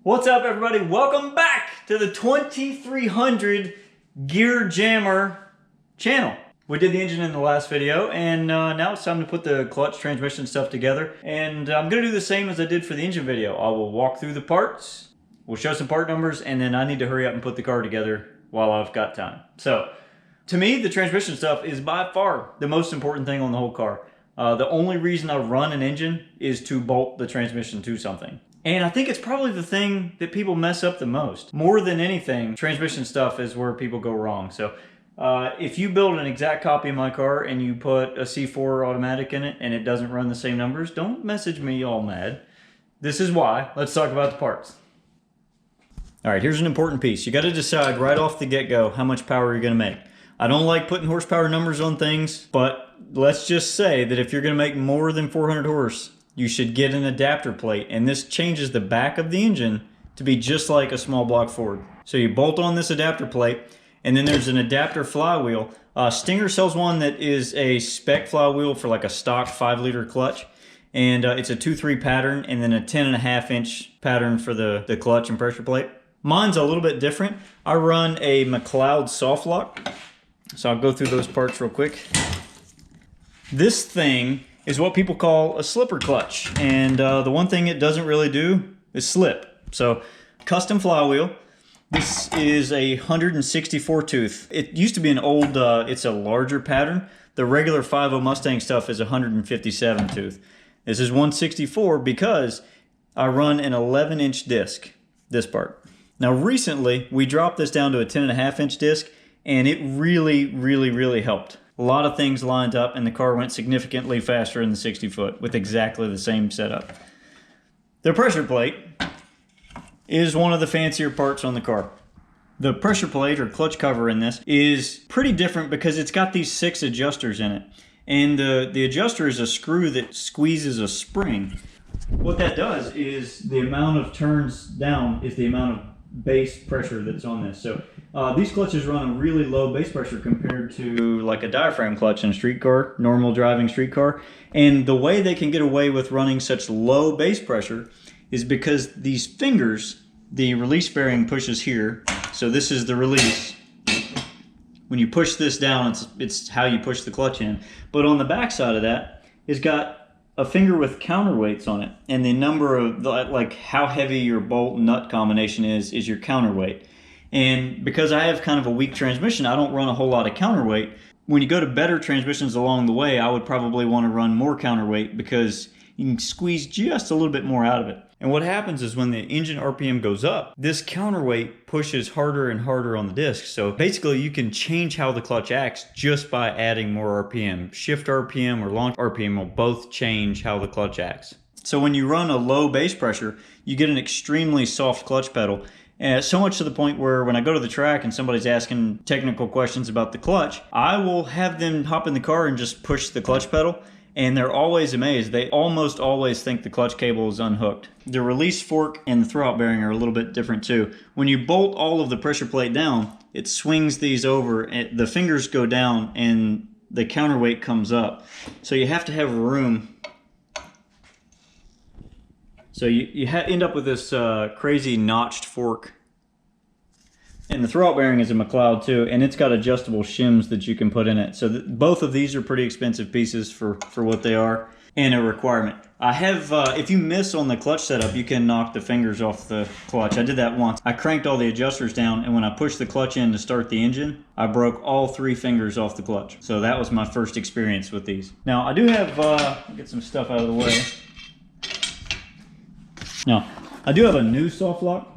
What's up, everybody? Welcome back to the 2300 Gear Jammer channel. We did the engine in the last video, and now it's time to put the clutch transmission stuff together. And I'm going to do the same as I did for the engine video. I will walk through the parts, we'll show some part numbers, and then I need to hurry up and put the car together while I've got time. So, to me, the transmission stuff is by far the most important thing on the whole car. The only reason I run an engine is to bolt the transmission to something. And I think it's probably the thing that people mess up the most. More than anything, transmission stuff is where people go wrong. So if you build an exact copy of my car and you put a C4 automatic in it and it doesn't run the same numbers, don't message me all mad. This is why. Let's talk about the parts. All right, here's an important piece. You got to decide right off the get-go how much power you're going to make. I don't like putting horsepower numbers on things, but let's just say that if you're going to make more than 400 horse, you should get an adapter plate, and this changes the back of the engine to be just like a small block Ford. So you bolt on this adapter plate, and then there's an adapter flywheel. Stinger sells one that is a spec flywheel for like a stock 5-liter clutch, and it's a 2-3 pattern, and then a 10.5-inch pattern for the clutch and pressure plate. Mine's a little bit different. I run a McLeod soft lock, so I'll go through those parts real quick. This thing is what people call a slipper clutch, and the one thing it doesn't really do is slip. So custom flywheel. This is a 164 tooth. It used to be an old, it's a larger pattern. The regular 5.0 Mustang stuff is 157 tooth. This is 164 because I run an 11-inch disc, this part. Now recently we dropped this down to a 10.5-inch disc, and it really helped. A lot of things lined up, and the car went significantly faster in the 60-foot with exactly the same setup. The pressure plate is one of the fancier parts on the car. The pressure plate or clutch cover in this is pretty different because it's got these 6 adjusters in it. And the adjuster is a screw that squeezes a spring. What that does is the amount of turns down is the amount of base pressure that's on this. So these clutches run a really low base pressure compared to like a diaphragm clutch in a street car, normal driving street car. And the way they can get away with running such low base pressure is because these fingers, the release bearing pushes here. So this is the release. When you push this down, it's how you push the clutch in. But on the back side of that, it's got a finger with counterweights on it, and the number of like how heavy your bolt nut combination is your counterweight. And because I have kind of a weak transmission, I don't run a whole lot of counterweight. When you go to better transmissions along the way, I would probably want to run more counterweight because you can squeeze just a little bit more out of it. And what happens is when the engine RPM goes up, this counterweight pushes harder and harder on the disc. So basically you can change how the clutch acts just by adding more RPM. Shift RPM or launch RPM will both change how the clutch acts. So when you run a low base pressure, you get an extremely soft clutch pedal. And so much to the point where when I go to the track and somebody's asking technical questions about the clutch, I will have them hop in the car and just push the clutch pedal. And they're always amazed. They almost always think the clutch cable is unhooked. The release fork and the throwout bearing are a little bit different too. When you bolt all of the pressure plate down, it swings these over, the fingers go down and the counterweight comes up. So you have to have room. So you end up with this crazy notched fork. And the throwout bearing is a McLeod too, and it's got adjustable shims that you can put in it. So both of these are pretty expensive pieces for what they are, and a requirement. I have, if you miss on the clutch setup, you can knock the fingers off the clutch. I did that once. I cranked all the adjusters down, and when I pushed the clutch in to start the engine, I broke all 3 fingers off the clutch. So that was my first experience with these. Now I do have, I'll get some stuff out of the way. Now, I do have a new soft lock.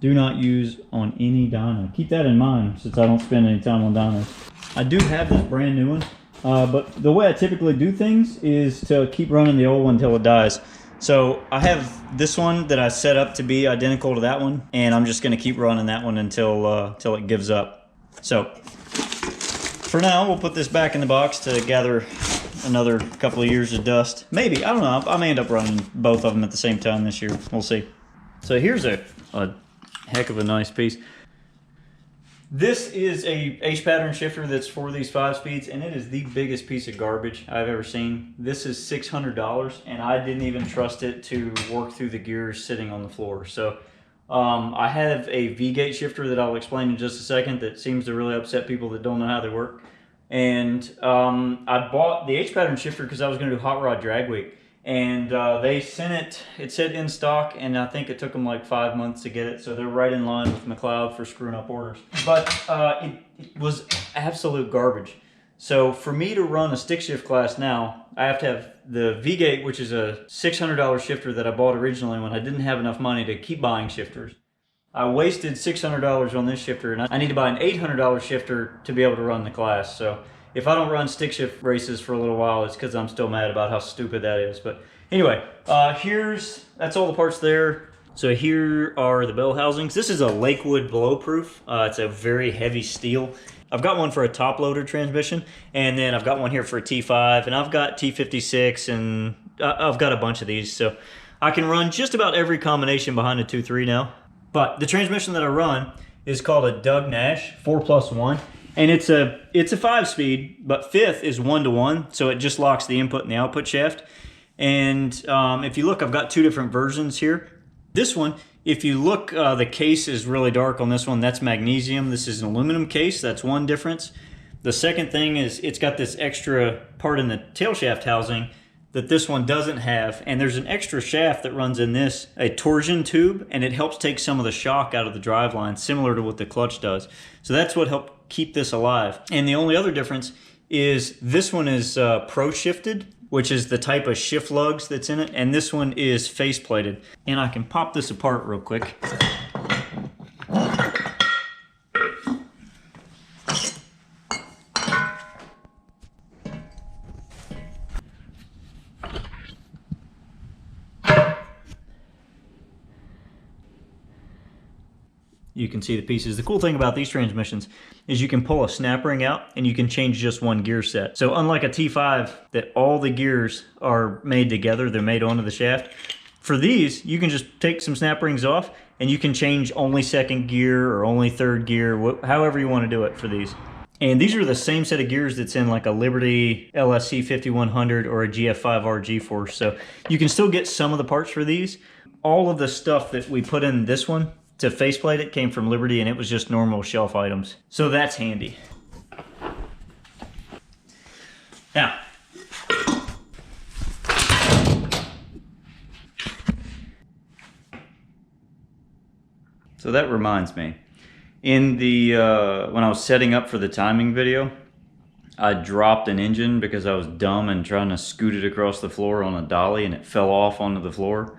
Do not use on any dyno. Keep that in mind since I don't spend any time on dynos. I do have this brand new one, but the way I typically do things is to keep running the old one until it dies. So I have this one that I set up to be identical to that one, and I'm just going to keep running that one until it gives up. So for now, we'll put this back in the box to gather another couple of years of dust. Maybe, I don't know. I may end up running both of them at the same time this year. We'll see. So here's a heck of a nice piece. This is a H pattern shifter that's for these 5-speeds, and it is the biggest piece of garbage I've ever seen. This is $600, and I didn't even trust it to work through the gears sitting on the floor. So I have a V-gate shifter that I'll explain in just a second that seems to really upset people that don't know how they work. And I bought the H-pattern shifter because I was going to do Hot Rod Drag Week. And they sent it said in stock, and I think it took them like 5 months to get it. So they're right in line with McLeod for screwing up orders. But it was absolute garbage. So for me to run a stick shift class now, I have to have the V-gate, which is a $600 shifter that I bought originally when I didn't have enough money to keep buying shifters. I wasted $600 on this shifter, and I need to buy an $800 shifter to be able to run the class. So if I don't run stick shift races for a little while, it's because I'm still mad about how stupid that is. But anyway, that's all the parts there. So here are the bell housings. This is a Lakewood blow-proof. It's a very heavy steel. I've got one for a top loader transmission, and then I've got one here for a T5, and I've got T56, and I've got a bunch of these. So I can run just about every combination behind a 2.3 now. But the transmission that I run is called a Doug Nash 4+1, and it's a 5-speed, but fifth is 1-to-1, so it just locks the input and the output shaft. And if you look, I've got 2 different versions here. This one, if you look, the case is really dark on this one. That's magnesium. This is an aluminum case. That's one difference. The second thing is it's got this extra part in the tail shaft housing that this one doesn't have. And there's an extra shaft that runs in this, a torsion tube, and it helps take some of the shock out of the driveline, similar to what the clutch does. So that's what helped keep this alive. And the only other difference is this one is pro shifted, which is the type of shift lugs that's in it, and this one is face plated. And I can pop this apart real quick. You can see the pieces. The cool thing about these transmissions is you can pull a snap ring out and you can change just one gear set. So unlike a T5 that all the gears are made together, they're made onto the shaft, for these you can just take some snap rings off and you can change only second gear or only third gear, however you want to do it for these. And these are the same set of gears that's in like a Liberty LSC 5100 or a GF5R G-Force. So you can still get some of the parts for these. All of the stuff that we put in this one to faceplate it came from Liberty, and it was just normal shelf items. So that's handy. Now, so that reminds me, in the when I was setting up for the timing video, I dropped an engine because I was dumb and trying to scoot it across the floor on a dolly, and it fell off onto the floor.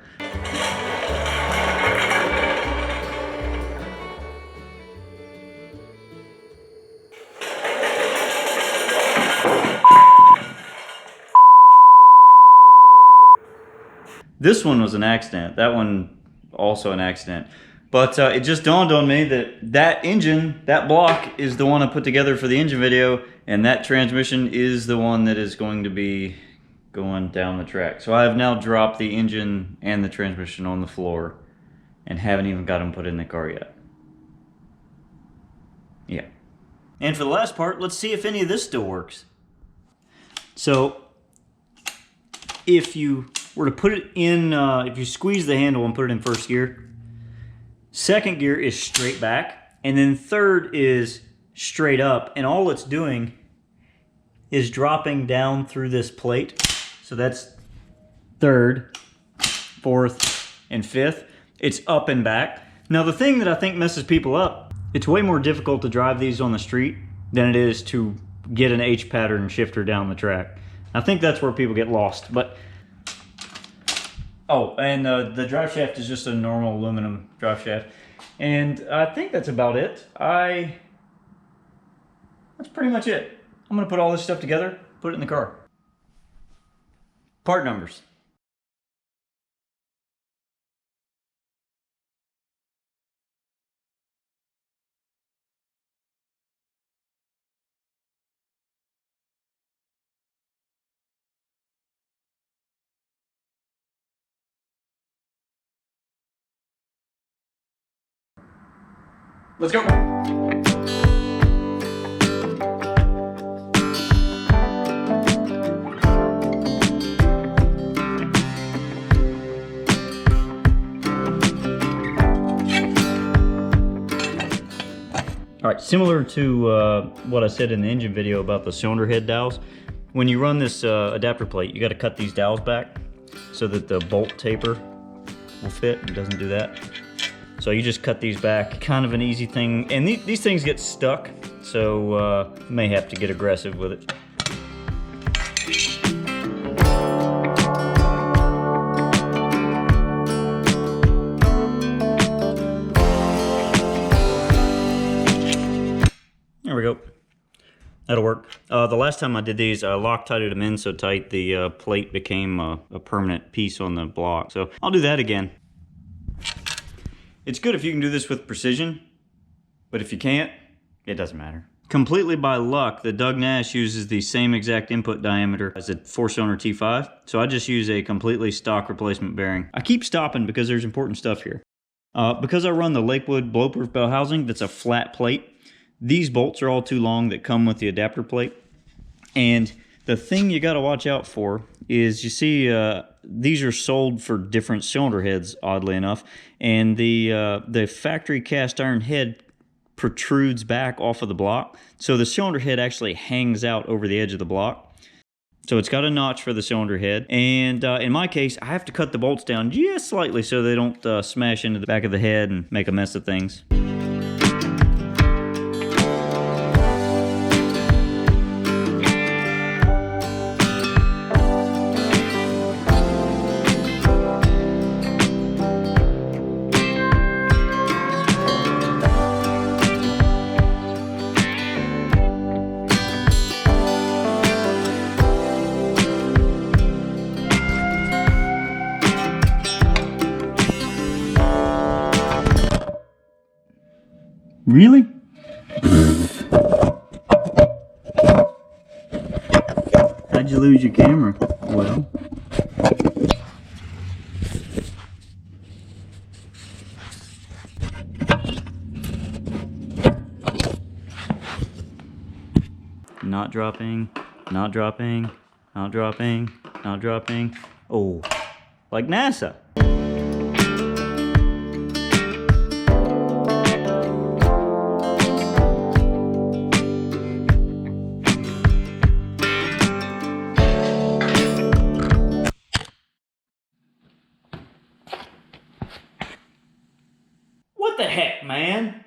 This one was an accident. That one also an accident. But it just dawned on me that that engine, that block, is the one I put together for the engine video, and that transmission is the one that is going to be going down the track. So I have now dropped the engine and the transmission on the floor and haven't even got them put in the car yet. Yeah. And for the last part, let's see if any of this still works. So if you were to put it in, if you squeeze the handle and put it in first gear, second gear is straight back, and then third is straight up, and all it's doing is dropping down through this plate. So that's third, fourth, and fifth. It's up and back. Now the thing that I think messes people up, it's way more difficult to drive these on the street than it is to get an H-pattern shifter down the track. I think that's where people get lost. But oh, and the drive shaft is just a normal aluminum drive shaft. And I think that's about it. That's pretty much it. I'm gonna put all this stuff together, put it in the car. Part numbers. Let's go. Similar to what I said in the engine video about the cylinder head dowels, when you run this adapter plate, you got to cut these dowels back so that the bolt taper will fit. It doesn't do that. So you just cut these back, kind of an easy thing. And these things get stuck, so you may have to get aggressive with it. There we go. That'll work. The last time I did these, I Loctited them in so tight the plate became a permanent piece on the block. So I'll do that again. It's good if you can do this with precision, but if you can't, it doesn't matter. Completely by luck, the Doug Nash uses the same exact input diameter as a 4-cylinder T5, so I just use a completely stock replacement bearing. I keep stopping because there's important stuff here. Because I run the Lakewood blow-proof bell housing that's a flat plate, these bolts are all too long that come with the adapter plate. And the thing you gotta watch out for is, you see these are sold for different cylinder heads, oddly enough, and the factory cast iron head protrudes back off of the block, so the cylinder head actually hangs out over the edge of the block. So it's got a notch for the cylinder head, and in my case, I have to cut the bolts down just slightly so they don't smash into the back of the head and make a mess of things. Really? How'd you lose your camera? Well, not dropping, not dropping, not dropping, not dropping. Oh, like NASA. What the heck, man?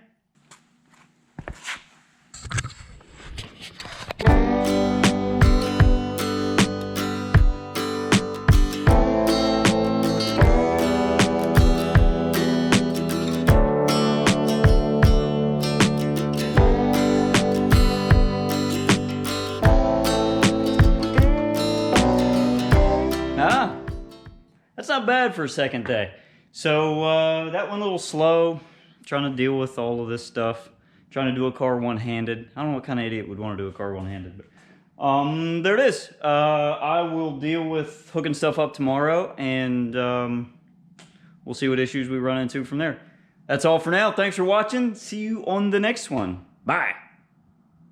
That's not bad for a second day. So that went a little slow, trying to deal with all of this stuff, trying to do a car one-handed. I don't know what kind of idiot would want to do a car one-handed, but there it is. I will deal with hooking stuff up tomorrow, and we'll see what issues we run into from there. That's all for now. Thanks for watching. See you on the next one. Bye.